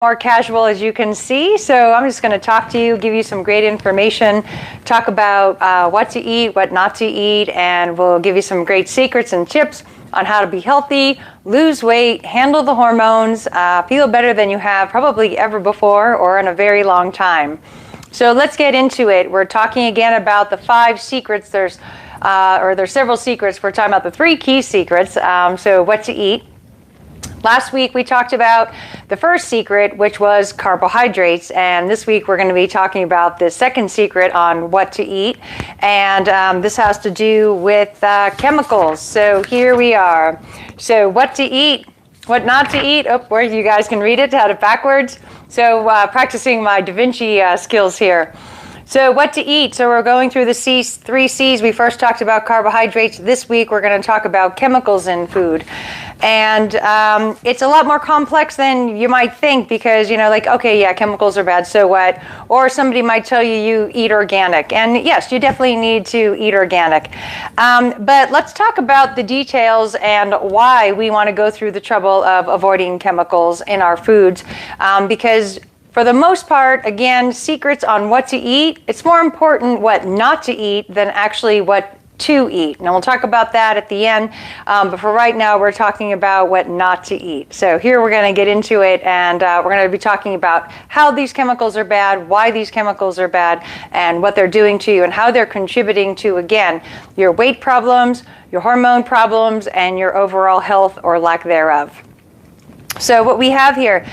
more casual, as you can see. So I'm just going to talk to you, give you some great information, talk about what to eat, what not to eat, and we'll give you some great secrets and tips on how to be healthy, lose weight, handle the hormones, feel better than you have probably ever before or in a very long time. So let's get into it. We're talking again about the 5 secrets. There's several secrets. We're talking about the 3 key secrets. So what to eat. Last week we talked about the first secret, which was carbohydrates, and this week we're going to be talking about the second secret on what to eat, and this has to do with chemicals. So here we are. So what to eat, what not to eat. Oh, where you guys can read it, had it backwards. So practicing my Da Vinci skills here. So what to eat. So we're going through the 3 C's. We first talked about carbohydrates. This week we're going to talk about chemicals in food. And it's a lot more complex than you might think because, okay, yeah, chemicals are bad, so what? Or somebody might tell you eat organic. And yes, you definitely need to eat organic. But let's talk about the details and why we want to go through the trouble of avoiding chemicals in our foods. Because for the most part, again, secrets on what to eat, it's more important what not to eat than actually what to eat. And we'll talk about that at the end, but for right now, we're talking about what not to eat. So here we're going to get into it, and we're going to be talking about how these chemicals are bad, why these chemicals are bad, and what they're doing to you, and how they're contributing to, again, your weight problems, your hormone problems, and your overall health or lack thereof. So what we have here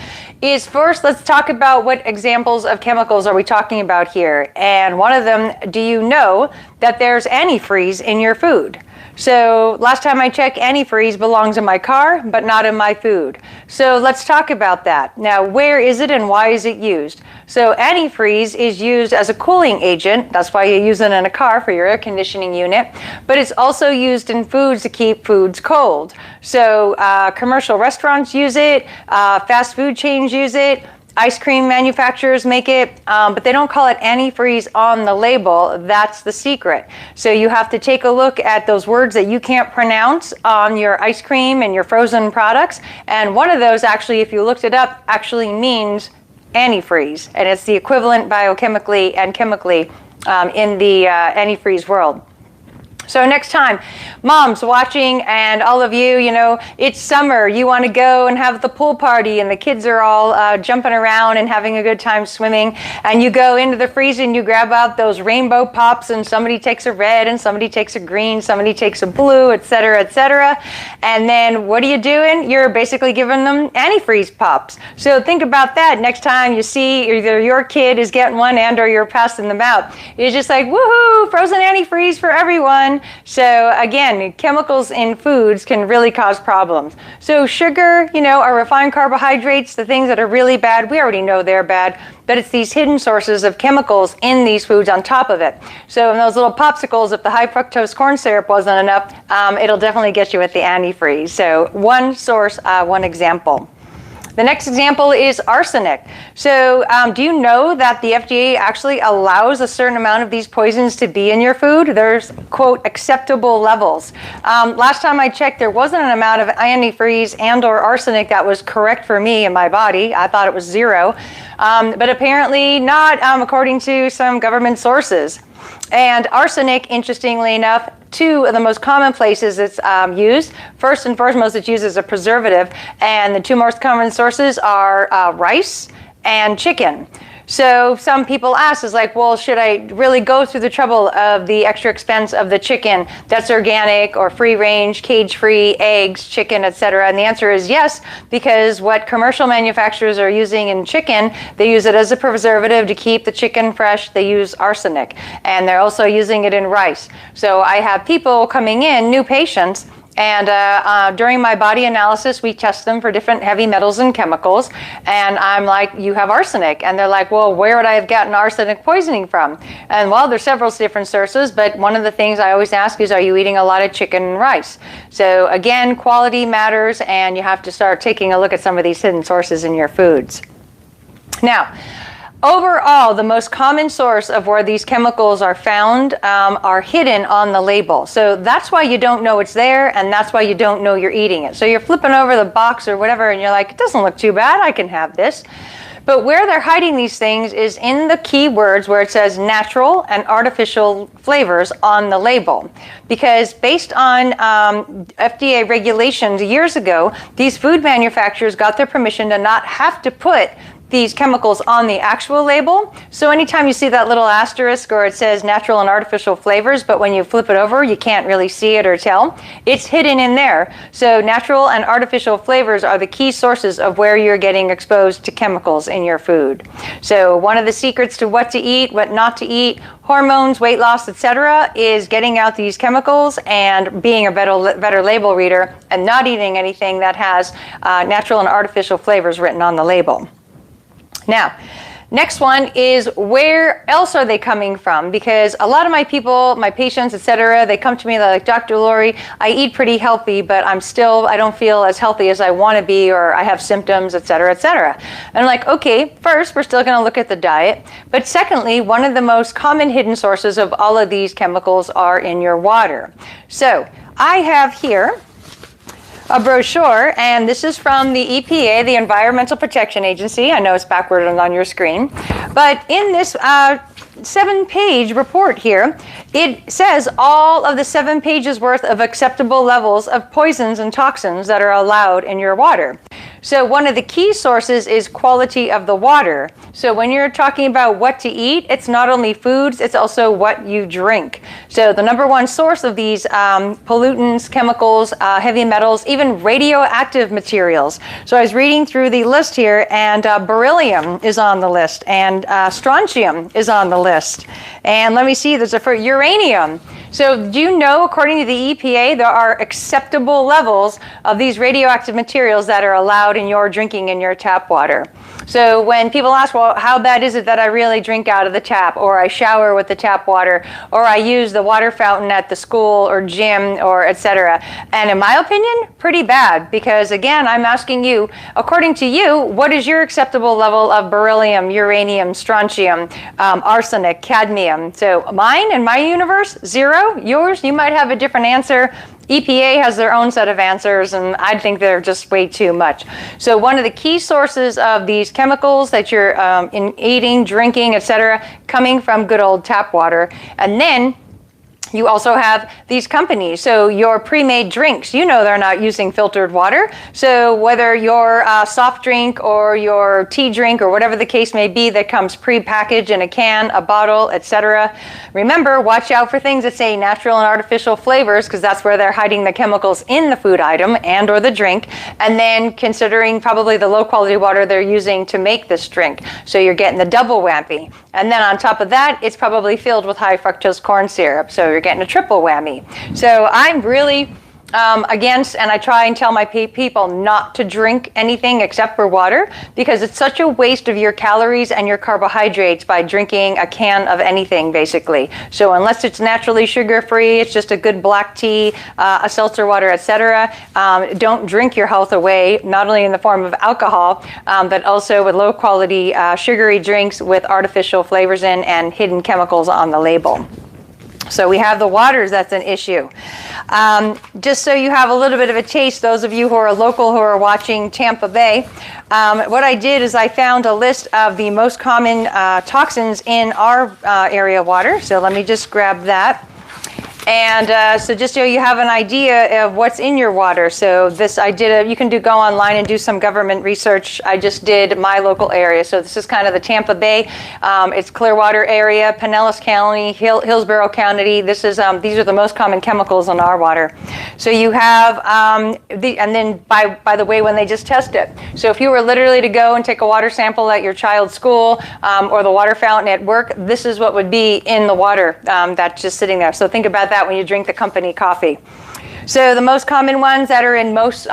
is first, let's talk about what examples of chemicals are we talking about here. And one of them, do you know that there's antifreeze in your food? So last time I checked, antifreeze belongs in my car, but not in my food. So let's talk about that. Now, where is it and why is it used? So antifreeze is used as a cooling agent. That's why you use it in a car for your air conditioning unit. But it's also used in foods to keep foods cold. So commercial restaurants use it, fast food chains use it, ice cream manufacturers make it, but they don't call it antifreeze on the label. That's the secret. So you have to take a look at those words that you can't pronounce on your ice cream and your frozen products. And one of those, actually, if you looked it up, actually means antifreeze. And it's the equivalent biochemically and chemically in the antifreeze world. So next time, moms watching and all of you, it's summer. You want to go and have the pool party and the kids are all jumping around and having a good time swimming. And you go into the freezer and you grab out those rainbow pops and somebody takes a red and somebody takes a green, somebody takes a blue, et cetera, et cetera. And then what are you doing? You're basically giving them antifreeze pops. So think about that next time you see either your kid is getting one and or you're passing them out. It's just like, woohoo, frozen antifreeze for everyone. So again, chemicals in foods can really cause problems. So sugar, our refined carbohydrates, the things that are really bad, we already know they're bad, but it's these hidden sources of chemicals in these foods on top of it. So in those little popsicles, if the high fructose corn syrup wasn't enough, it'll definitely get you with the antifreeze. So one source, one example. The next example is arsenic. So do you know that the FDA actually allows a certain amount of these poisons to be in your food? There's, quote, acceptable levels. Last time I checked, there wasn't an amount of antifreeze and or arsenic that was correct for me in my body. I thought it was 0, but apparently not according to some government sources. And arsenic, interestingly enough, 2 of the most common places it's used. First and foremost, it's used as a preservative. And the 2 most common sources are rice and chicken. So some people ask, is like, well, should I really go through the trouble of the extra expense of the chicken that's organic or free range, cage-free, eggs, chicken, etc.? And the answer is yes, because what commercial manufacturers are using in chicken, they use it as a preservative to keep the chicken fresh. They use arsenic, and they're also using it in rice. So I have people coming in, new patients, and during my body analysis, we test them for different heavy metals and chemicals. And I'm like, you have arsenic. And they're like, well, where would I have gotten arsenic poisoning from? And well, there's several different sources, but one of the things I always ask is, are you eating a lot of chicken and rice? So again, quality matters, and you have to start taking a look at some of these hidden sources in your foods. Now, overall, the most common source of where these chemicals are found are hidden on the label. So that's why you don't know it's there, and that's why you don't know you're eating it. So you're flipping over the box or whatever, and you're like, it doesn't look too bad, I can have this. But where they're hiding these things is in the keywords where it says natural and artificial flavors on the label. Because based on FDA regulations years ago, these food manufacturers got their permission to not have to put these chemicals on the actual label. So anytime you see that little asterisk or it says natural and artificial flavors, but when you flip it over, you can't really see it or tell, it's hidden in there. So natural and artificial flavors are the key sources of where you're getting exposed to chemicals in your food. So one of the secrets to what to eat, what not to eat, hormones, weight loss, etc., is getting out these chemicals and being a better label reader and not eating anything that has natural and artificial flavors written on the label. Now, next one is where else are they coming from? Because a lot of my people, my patients, etc., they come to me, they're like, Dr. Lori, I eat pretty healthy, but I don't feel as healthy as I want to be, or I have symptoms, etc., etc. And I'm like, okay, first, we're still going to look at the diet. But secondly, one of the most common hidden sources of all of these chemicals are in your water. So I have here a brochure, and this is from the EPA, the Environmental Protection Agency. I know it's backward on your screen. But in this 7-page report here, it says all of the 7 pages worth of acceptable levels of poisons and toxins that are allowed in your water. So one of the key sources is quality of the water. So when you're talking about what to eat, it's not only foods, it's also what you drink. So the number one source of these pollutants, chemicals, heavy metals, even radioactive materials. So I was reading through the list here, and beryllium is on the list, and strontium is on the list. And let me see, there's for uranium. So do you know, according to the EPA, there are acceptable levels of these radioactive materials that are allowed in your drinking in your tap water. So when people ask, well, how bad is it that I really drink out of the tap, or I shower with the tap water, or I use the water fountain at the school or gym, or etc. And in my opinion, pretty bad, because again, I'm asking you, according to you, what is your acceptable level of beryllium, uranium, strontium, arsenic, cadmium? So mine, in my universe, 0. Yours, you might have a different answer. EPA has their own set of answers, and I think they're just way too much. So one of the key sources of these chemicals that you're in eating, drinking, etc., coming from good old tap water. And then you also have these companies. So your pre-made drinks, you know they're not using filtered water. So whether your soft drink or your tea drink or whatever the case may be that comes pre-packaged in a can, a bottle, etc. Remember, watch out for things that say natural and artificial flavors, because that's where they're hiding the chemicals in the food item and or the drink. And then considering probably the low quality water they're using to make this drink. So you're getting the double whammy. And then on top of that, it's probably filled with high fructose corn syrup. So you're getting a triple whammy. So I'm really against, and I try and tell my people not to drink anything except for water, because it's such a waste of your calories and your carbohydrates by drinking a can of anything, basically. So unless it's naturally sugar-free, it's just a good black tea, a seltzer water, etc. Don't drink your health away, not only in the form of alcohol, but also with low-quality sugary drinks with artificial flavors in and hidden chemicals on the label. So we have the waters, that's an issue. Just so you have a little bit of a taste, those of you who are local who are watching Tampa Bay, what I did is I found a list of the most common toxins in our area water. So let me just grab that. And so just so you have an idea of what's in your water. So this, you can go online and do some government research. I just did my local area. So this is kind of the Tampa Bay. It's Clearwater area, Pinellas County, Hillsborough County. These are the most common chemicals in our water. So you have, and then by the way, when they just test it. So if you were literally to go and take a water sample at your child's school or the water fountain at work, this is what would be in the water that's just sitting there. So think about that when you drink the company coffee. So the most common ones that are in most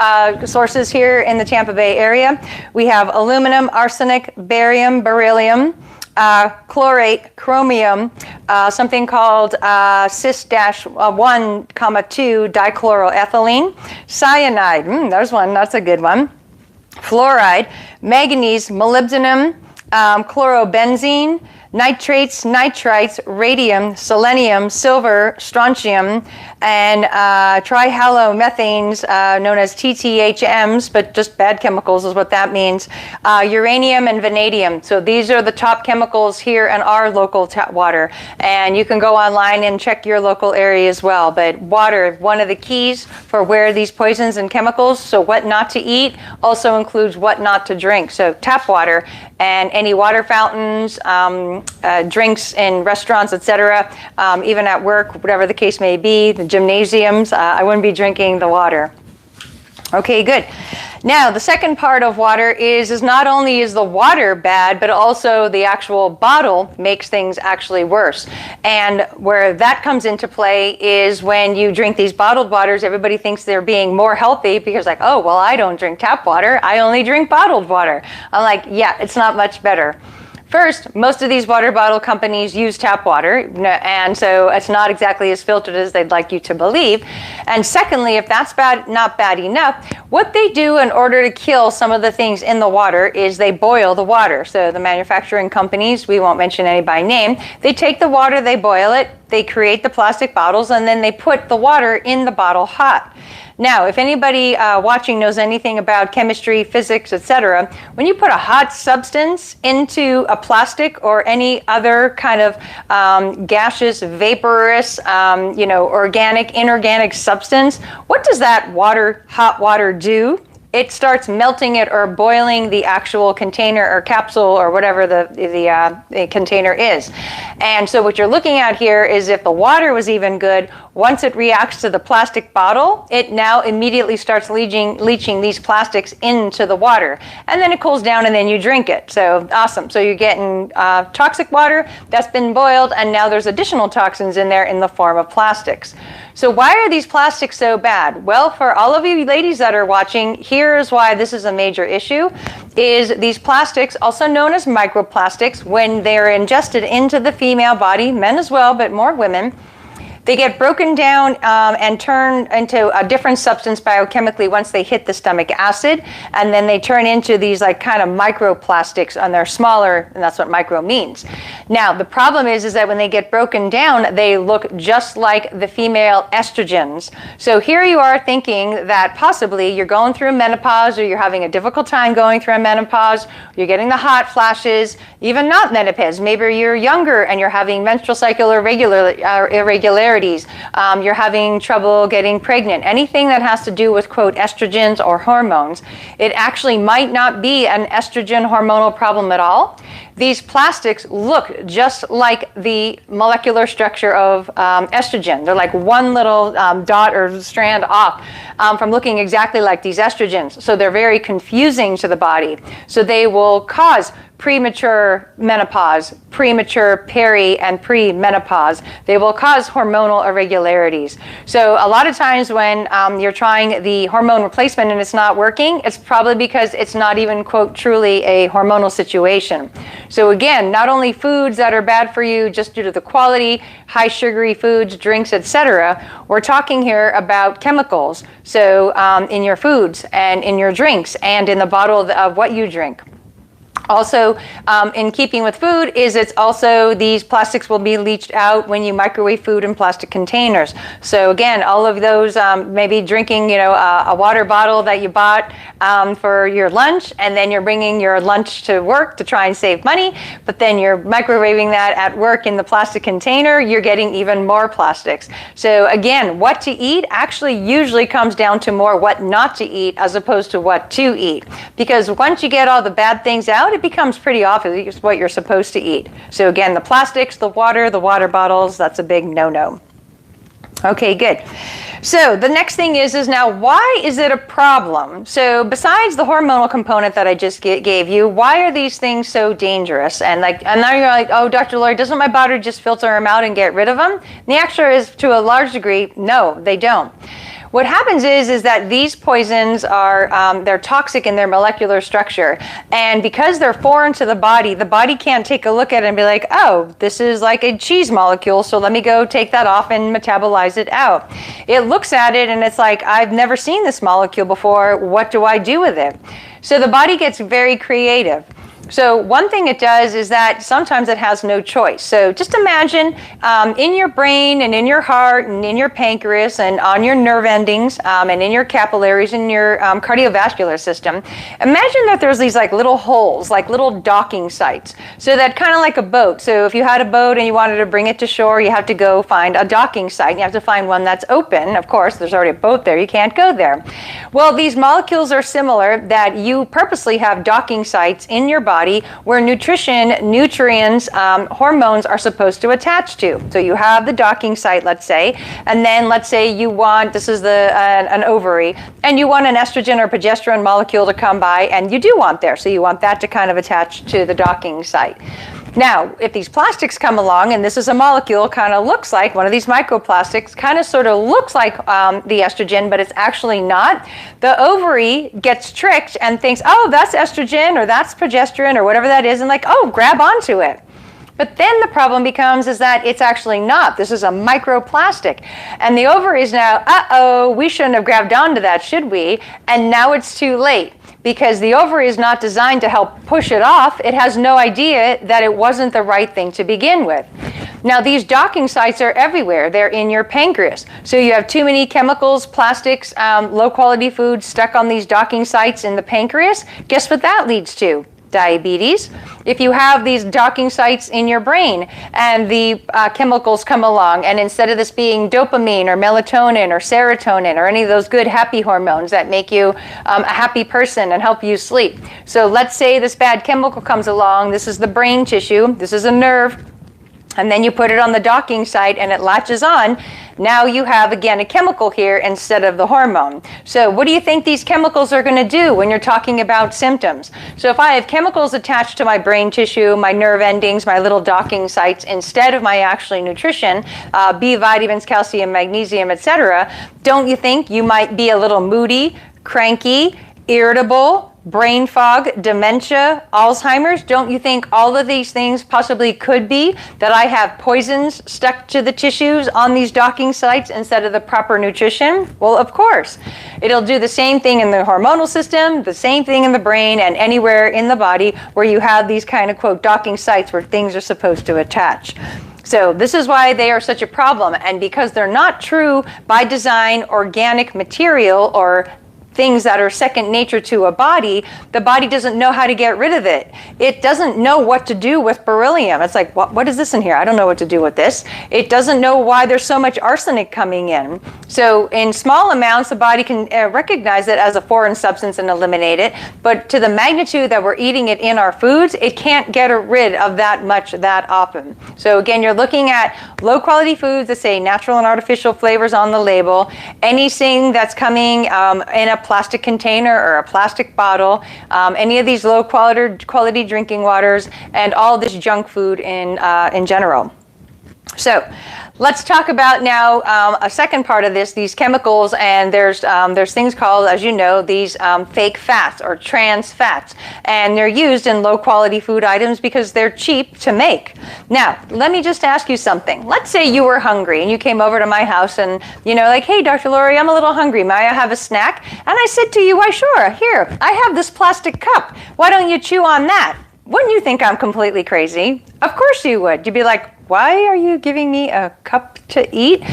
sources here in the Tampa Bay area, we have aluminum, arsenic, barium, beryllium, chlorate, chromium, something called cis-1,2 dichloroethylene, cyanide, there's one, that's a good one, fluoride, manganese, molybdenum, chlorobenzene, nitrates, nitrites, radium, selenium, silver, strontium, and trihalomethanes, known as TTHMs, but just bad chemicals is what that means, uranium and vanadium. So these are the top chemicals here in our local tap water. And you can go online and check your local area as well. But water, one of the keys for where these poisons and chemicals, so what not to eat, also includes what not to drink. So tap water and any water fountains, drinks in restaurants, etc., even at work, whatever the case may be, the gymnasiums, I wouldn't be drinking the water. Okay, good. Now, the second part of water is not only is the water bad, but also the actual bottle makes things actually worse. And where that comes into play is when you drink these bottled waters, everybody thinks they're being more healthy because like, oh, well, I don't drink tap water. I only drink bottled water. I'm like, yeah, it's not much better. First, most of these water bottle companies use tap water, and so it's not exactly as filtered as they'd like you to believe. And secondly, if that's not bad enough, what they do in order to kill some of the things in the water is they boil the water. So the manufacturing companies, we won't mention any by name, they take the water, they boil it, they create the plastic bottles, and then they put the water in the bottle hot. Now, if anybody watching knows anything about chemistry, physics, etc., when you put a hot substance into a plastic or any other kind of gaseous, vaporous, organic, inorganic substance, what does that hot water do? It starts melting it or boiling the actual container or capsule or whatever the container is. And so what you're looking at here is if the water was even good, once it reacts to the plastic bottle, it now immediately starts leaching these plastics into the water. And then it cools down and then you drink it. So awesome. So you're getting toxic water that's been boiled, and now there's additional toxins in there in the form of plastics. So why are these plastics so bad? Well, for all of you ladies that are watching, here's why this is a major issue, is these plastics, also known as microplastics, when they're ingested into the female body, men as well, but more women, they get broken down and turn into a different substance biochemically once they hit the stomach acid, and then they turn into these like kind of microplastics, and they're smaller, and that's what micro means. Now, the problem is that when they get broken down, they look just like the female estrogens. So here you are thinking that possibly you're going through menopause, or you're having a difficult time going through a menopause, you're getting the hot flashes, even not menopause. Maybe you're younger and you're having menstrual cycle irregularities. You're having trouble getting pregnant. Anything that has to do with, quote, estrogens or hormones, it actually might not be an estrogen hormonal problem at all. These plastics look just like the molecular structure of estrogen. They're like one little dot or strand off from looking exactly like these estrogens. So they're very confusing to the body. So they will cause premature menopause, premature peri and pre-menopause. They will cause hormonal irregularities. So a lot of times when you're trying the hormone replacement and it's not working, it's probably because it's not even, quote, truly a hormonal situation. So again, not only foods that are bad for you just due to the quality, high sugary foods, drinks, etc. We're talking here about chemicals. So in your foods and in your drinks and in the bottle of what you drink. Also, in keeping with food, it's also these plastics will be leached out when you microwave food in plastic containers. So again, all of those, maybe drinking, a water bottle that you bought for your lunch, and then you're bringing your lunch to work to try and save money, but then you're microwaving that at work in the plastic container, you're getting even more plastics. So again, what to eat actually usually comes down to more what not to eat as opposed to what to eat. Because once you get all the bad things out, it becomes pretty obvious what you're supposed to eat. So again, the plastics, the water bottles, that's a big no-no. Okay, good. So the next thing is now, why is it a problem? So besides the hormonal component that I just gave you, why are these things so dangerous? And now you're like, oh, Dr. Lori, doesn't my body just filter them out and get rid of them? And the answer is, to a large degree, no, they don't. What happens is that these poisons are, they're toxic in their molecular structure. And because they're foreign to the body can't take a look at it and be like, oh, this is like a cheese molecule, so let me go take that off and metabolize it out. It looks at it and it's like, I've never seen this molecule before. What do I do with it? So the body gets very creative. So one thing it does is that sometimes it has no choice. So just imagine in your brain and in your heart and in your pancreas and on your nerve endings and in your capillaries and your cardiovascular system, imagine that there's these like little holes, like little docking sites. So that kind of like a boat. So if you had a boat and you wanted to bring it to shore, you have to go find a docking site. You have to find one that's open. Of course, there's already a boat there. You can't go there. Well, these molecules are similar, that you purposely have docking sites in your body where nutrition, nutrients, hormones are supposed to attach to. So you have the docking site, let's say, and then let's say you want, this is an ovary, and you want an estrogen or progesterone molecule to come by, and you do want there. So you want that to kind of attach to the docking site. Now, if these plastics come along, and this is a molecule, kind of looks like one of these microplastics, kind of sort of looks like the estrogen, but it's actually not, the ovary gets tricked and thinks, oh, that's estrogen or that's progesterone or whatever that is, and like, oh, grab onto it. But then the problem becomes is that it's actually not. This is a microplastic. And the ovary is now, uh-oh, we shouldn't have grabbed onto that, should we? And now it's too late. Because the ovary is not designed to help push it off. It has no idea that it wasn't the right thing to begin with. Now, these docking sites are everywhere. They're in your pancreas. So you have too many chemicals, plastics, low-quality foods stuck on these docking sites in the pancreas. Guess what that leads to? Diabetes. If you have these docking sites in your brain and the chemicals come along, and instead of this being dopamine or melatonin or serotonin or any of those good happy hormones that make you a happy person and help you sleep. So let's say this bad chemical comes along. This is the brain tissue. This is a nerve. And then you put it on the docking site and it latches on. Now you have, again, a chemical here instead of the hormone. So what do you think these chemicals are going to do when you're talking about symptoms? So if I have chemicals attached to my brain tissue, my nerve endings, my little docking sites, instead of my actually nutrition, B vitamins, calcium, magnesium, etc., don't you think you might be a little moody, cranky, irritable, brain fog, dementia, Alzheimer's? Don't you think all of these things possibly could be that I have poisons stuck to the tissues on these docking sites instead of the proper nutrition? Well, of course. It'll do the same thing in the hormonal system, the same thing in the brain, and anywhere in the body where you have these kind of, quote, docking sites where things are supposed to attach. So this is why they are such a problem. And because they're not true by design organic material or things that are second nature to a body, the body doesn't know how to get rid of it. It doesn't know what to do with beryllium. It's like, what is this in here? I don't know what to do with this. It doesn't know why there's so much arsenic coming in. So in small amounts, the body can recognize it as a foreign substance and eliminate it. But to the magnitude that we're eating it in our foods, it can't get rid of that much that often. So again, you're looking at low quality foods that say natural and artificial flavors on the label. Anything that's coming in a plastic container or a plastic bottle, any of these low quality drinking waters, and all this junk food in general. So let's talk about now a second part of this, these chemicals, and there's things called, as you know, these fake fats or trans fats, and they're used in low quality food items because they're cheap to make. Now, let me just ask you something. Let's say you were hungry and you came over to my house and, you know, like, hey, Dr. Lori, I'm a little hungry. May I have a snack? And I said to you, why, sure, here, I have this plastic cup. Why don't you chew on that? Wouldn't you think I'm completely crazy? Of course you would. You'd be like, why are you giving me a cup to eat?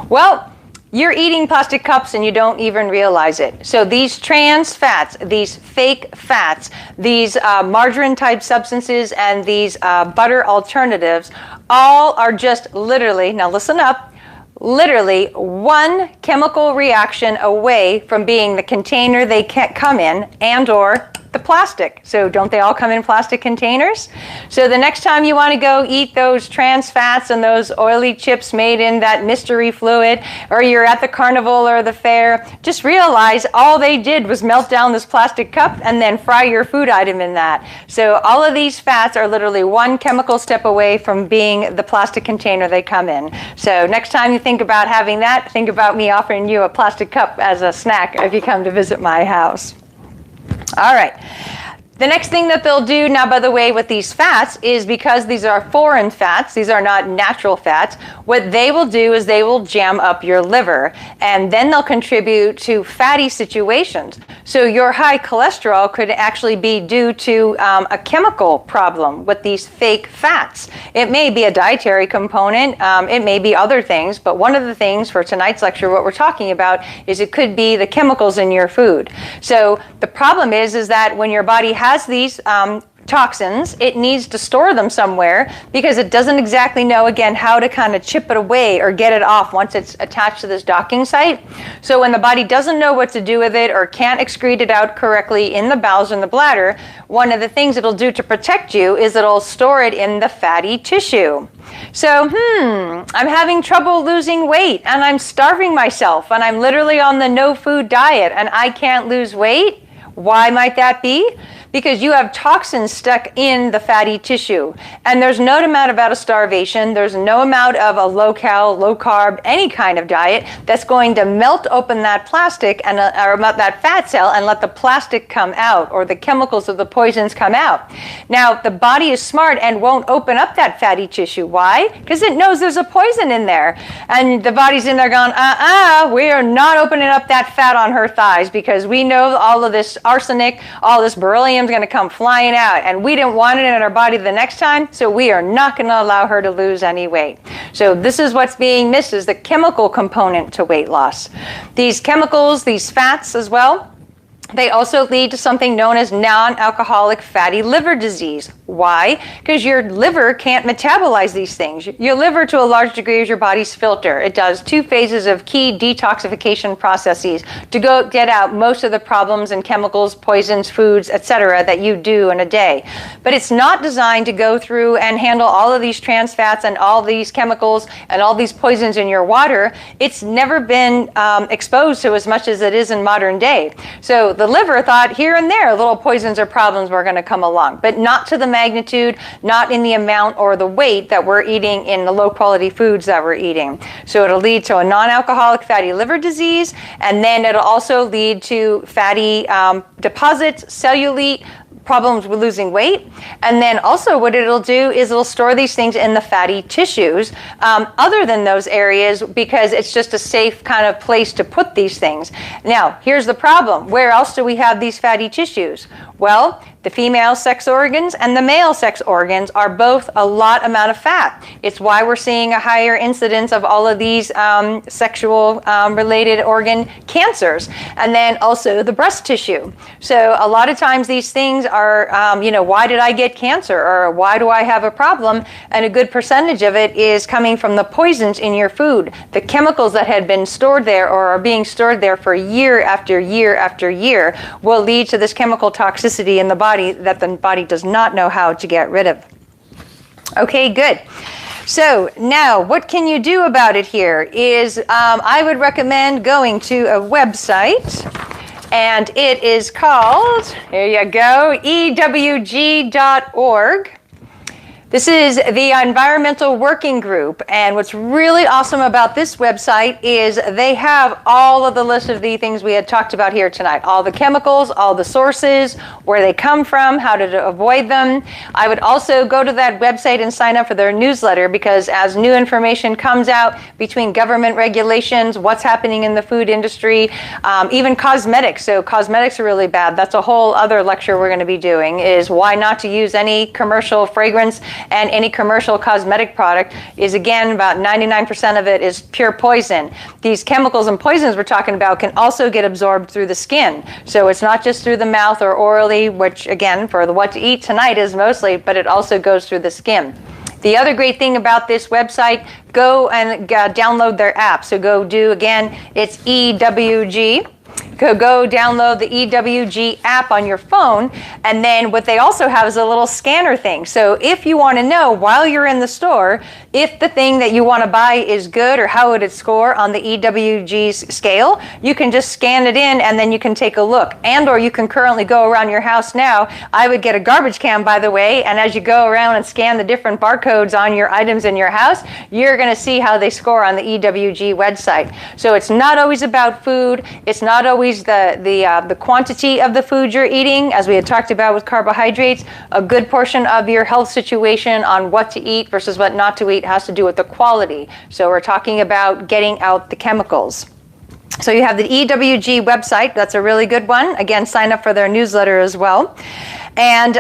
Well, you're eating plastic cups and you don't even realize it. So these trans fats, these fake fats, these margarine type substances, and these butter alternatives all are just literally, now listen up, literally one chemical reaction away from being the container they can't come in and or the plastic. So don't they all come in plastic containers? So the next time you want to go eat those trans fats and those oily chips made in that mystery fluid, or you're at the carnival or the fair, just realize all they did was melt down this plastic cup and then fry your food item in that. So all of these fats are literally one chemical step away from being the plastic container they come in. So next time you think about having that, think about me offering you a plastic cup as a snack if you come to visit my house. All right. The next thing that they'll do now, by the way, with these fats is because these are foreign fats, these are not natural fats, what they will do is they will jam up your liver, and then they'll contribute to fatty situations. So your high cholesterol could actually be due to a chemical problem with these fake fats. It may be a dietary component, it may be other things, but one of the things for tonight's lecture, what we're talking about, is it could be the chemicals in your food. So the problem is that when your body has these toxins, it needs to store them somewhere because it doesn't exactly know, again, how to kind of chip it away or get it off once it's attached to this docking site. So when the body doesn't know what to do with it or can't excrete it out correctly in the bowels and the bladder, one of the things it'll do to protect you is it'll store it in the fatty tissue. So, I'm having trouble losing weight and I'm starving myself and I'm literally on the no food diet and I can't lose weight. Why might that be? Because you have toxins stuck in the fatty tissue. And there's no amount of starvation, there's no amount of a low-cal, low-carb, any kind of diet that's going to melt open that plastic and or that fat cell and let the plastic come out or the chemicals of the poisons come out. Now, the body is smart and won't open up that fatty tissue. Why? Because it knows there's a poison in there. And the body's in there going, we are not opening up that fat on her thighs because we know all of this arsenic, all this beryllium going to come flying out and we didn't want it in our body the next time, so we are not going to allow her to lose any weight. So this is what's being missed, is the chemical component to weight loss. These chemicals, these fats as well, they also lead to something known as non-alcoholic fatty liver disease. Why? Because your liver can't metabolize these things. Your liver, to a large degree, is your body's filter. It does 2 phases of key detoxification processes to go get out most of the problems and chemicals, poisons, foods, etc. that you do in a day. But it's not designed to go through and handle all of these trans fats and all these chemicals and all these poisons in your water. It's never been exposed to as much as it is in modern day. So the liver thought here and there little poisons or problems were going to come along, but not to the magnitude, not in the amount or the weight that we're eating in the low quality foods that we're eating. So it'll lead to a non-alcoholic fatty liver disease, and then it'll also lead to fatty deposits, cellulite, problems with losing weight. And then also what it'll do is it'll store these things in the fatty tissues other than those areas, because it's just a safe kind of place to put these things. Now, here's the problem. Where else do we have these fatty tissues? Well, the female sex organs and the male sex organs are both a lot amount of fat. It's why we're seeing a higher incidence of all of these sexual related organ cancers, and then also the breast tissue. So a lot of times these things are, why did I get cancer, or why do I have a problem? And a good percentage of it is coming from the poisons in your food, the chemicals that had been stored there or are being stored there for year after year after year will lead to this chemical toxicity in the body that the body does not know how to get rid of. Okay, good. So now what can you do about it here is I would recommend going to a website, and it is called, here you go, ewg.org. This is the Environmental Working Group, and what's really awesome about this website is they have all of the list of the things we had talked about here tonight. All the chemicals, all the sources, where they come from, how to avoid them. I would also go to that website and sign up for their newsletter, because as new information comes out between government regulations, what's happening in the food industry, even cosmetics. So cosmetics are really bad. That's a whole other lecture we're going to be doing, is why not to use any commercial fragrance and any commercial cosmetic product. Is, again, about 99% of it is pure poison. These chemicals and poisons we're talking about can also get absorbed through the skin. So it's not just through the mouth or orally, which, again, for the what to eat tonight is mostly, but it also goes through the skin. The other great thing about this website, go and download their app. So go do, again, it's EWG. Go download the EWG app on your phone, and then what they also have is a little scanner thing. So if you want to know while you're in the store if the thing that you want to buy is good or how would it score on the EWG scale, you can just scan it in and then you can take a look. And or you can currently go around your house now. I would get a garbage can, by the way, and as you go around and scan the different barcodes on your items in your house, you're going to see how they score on the EWG website. So it's not always about food. It's not always always the quantity of the food you're eating, as we had talked about with carbohydrates. A good portion of your health situation on what to eat versus what not to eat has to do with the quality. So we're talking about getting out the chemicals. So you have the EWG website. That's a really good one. Again, sign up for their newsletter as well. And,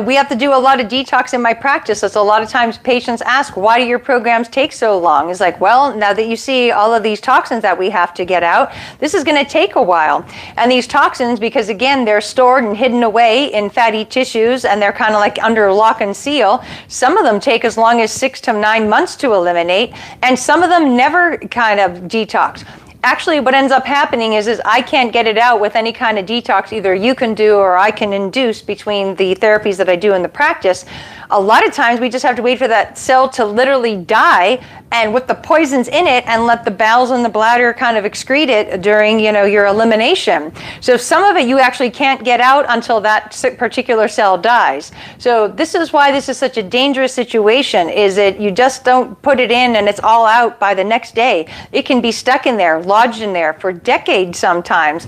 we have to do a lot of detox in my practice. So a lot of times patients ask, why do your programs take so long? It's like, well, now that you see all of these toxins that we have to get out, this is going to take a while. And these toxins, because again, they're stored and hidden away in fatty tissues, and they're kind of like under lock and seal. Some of them take as long as 6 to 9 months to eliminate, and some of them never kind of detox. Actually, what ends up happening is I can't get it out with any kind of detox either you can do or I can induce between the therapies that I do in the practice. A lot of times we just have to wait for that cell to literally die and with the poisons in it and let the bowels and the bladder kind of excrete it during, your elimination. So some of it you actually can't get out until that particular cell dies. So this is why this is such a dangerous situation, is that you just don't put it in and it's all out by the next day. It can be stuck in there, lodged in there for decades sometimes.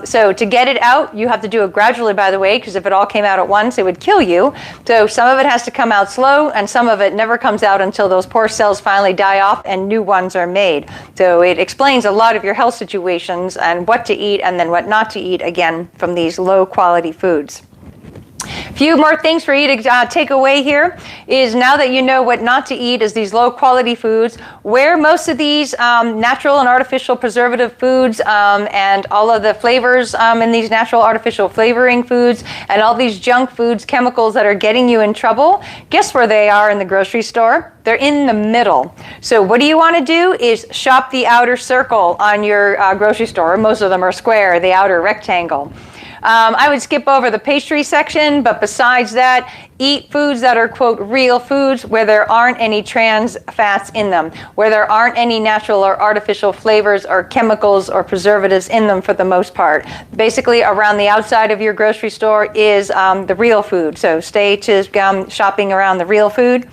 So to get it out, you have to do it gradually, by the way, because if it all came out at once, it would kill you. So some of it has to come out slow, and some of it never comes out until those poor cells finally die off and new ones are made. So it explains a lot of your health situations and what to eat and then what not to eat, again, from these low quality foods. A few more things for you to take away here is, now that you know what not to eat is these low quality foods, where most of these natural and artificial preservative foods and all of the flavors in these natural artificial flavoring foods and all these junk foods, chemicals that are getting you in trouble, guess where they are in the grocery store? They're in the middle. So what do you want to do is shop the outer circle on your grocery store. Most of them are square, the outer rectangle. I would skip over the pastry section, but besides that, eat foods that are, quote, real foods, where there aren't any trans fats in them, where there aren't any natural or artificial flavors or chemicals or preservatives in them for the most part. Basically, around the outside of your grocery store is the real food. So stay to shopping around the real food.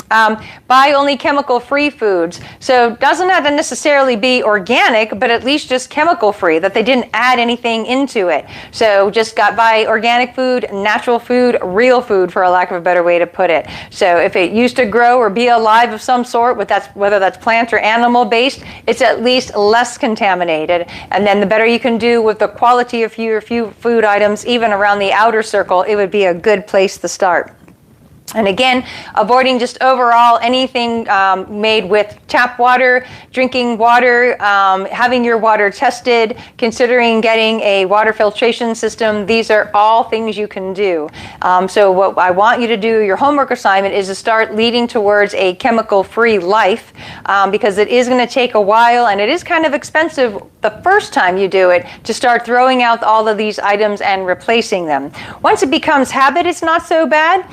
Buy only chemical-free foods. So doesn't have to necessarily be organic, but at least just chemical-free, that they didn't add anything into it. So just buy organic food, natural food, real food, for a lack of a better way to put it. So if it used to grow or be alive of some sort, whether that's plant or animal-based, it's at least less contaminated. And then the better you can do with the quality of your few food items, even around the outer circle, it would be a good place to start. And again, avoiding just overall anything made with tap water, drinking water, having your water tested, considering getting a water filtration system. These are all things you can do. So what I want you to do, your homework assignment, is to start leading towards a chemical-free life, because it is going to take a while and it is kind of expensive the first time you do it to start throwing out all of these items and replacing them. Once it becomes habit, it's not so bad.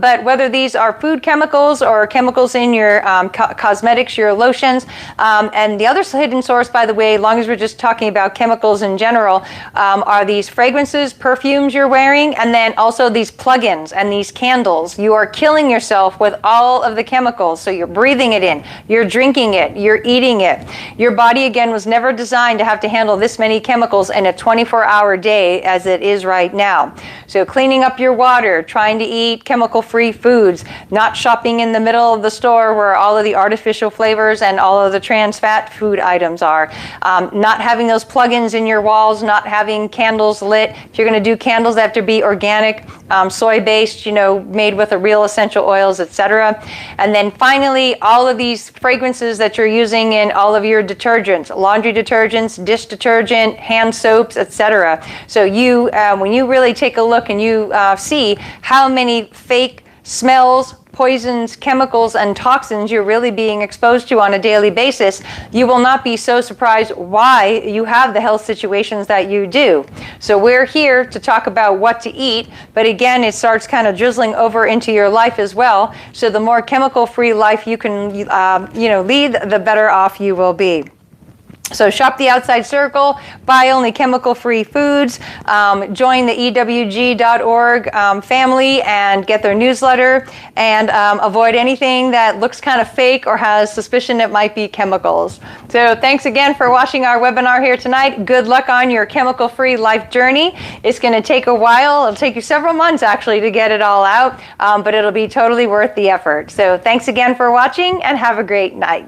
But whether these are food chemicals or chemicals in your cosmetics, your lotions, and the other hidden source, by the way, as long as we're just talking about chemicals in general, are these fragrances, perfumes you're wearing, and then also these plug-ins and these candles. You are killing yourself with all of the chemicals. So you're breathing it in, you're drinking it, you're eating it. Your body, again, was never designed to have to handle this many chemicals in a 24-hour day as it is right now. So cleaning up your water, trying to eat chemical-free foods, not shopping in the middle of the store where all of the artificial flavors and all of the trans fat food items are, not having those plug-ins in your walls, not having candles lit. If you're going to do candles, they have to be organic, soy-based, made with the real essential oils, etc. And then finally, all of these fragrances that you're using in all of your detergents, laundry detergents, dish detergent, hand soaps, etc. So you, when you really take a look and you see how many fake smells, poisons, chemicals, and toxins you're really being exposed to on a daily basis, you will not be so surprised why you have the health situations that you do. So we're here to talk about what to eat, but again, it starts kind of drizzling over into your life as well. So the more chemical-free life you can, lead, the better off you will be. So shop the Outside Circle, buy only chemical-free foods, join the ewg.org family and get their newsletter, and avoid anything that looks kind of fake or has suspicion it might be chemicals. So thanks again for watching our webinar here tonight. Good luck on your chemical-free life journey. It's going to take a while. It'll take you several months actually to get it all out, but it'll be totally worth the effort. So thanks again for watching and have a great night.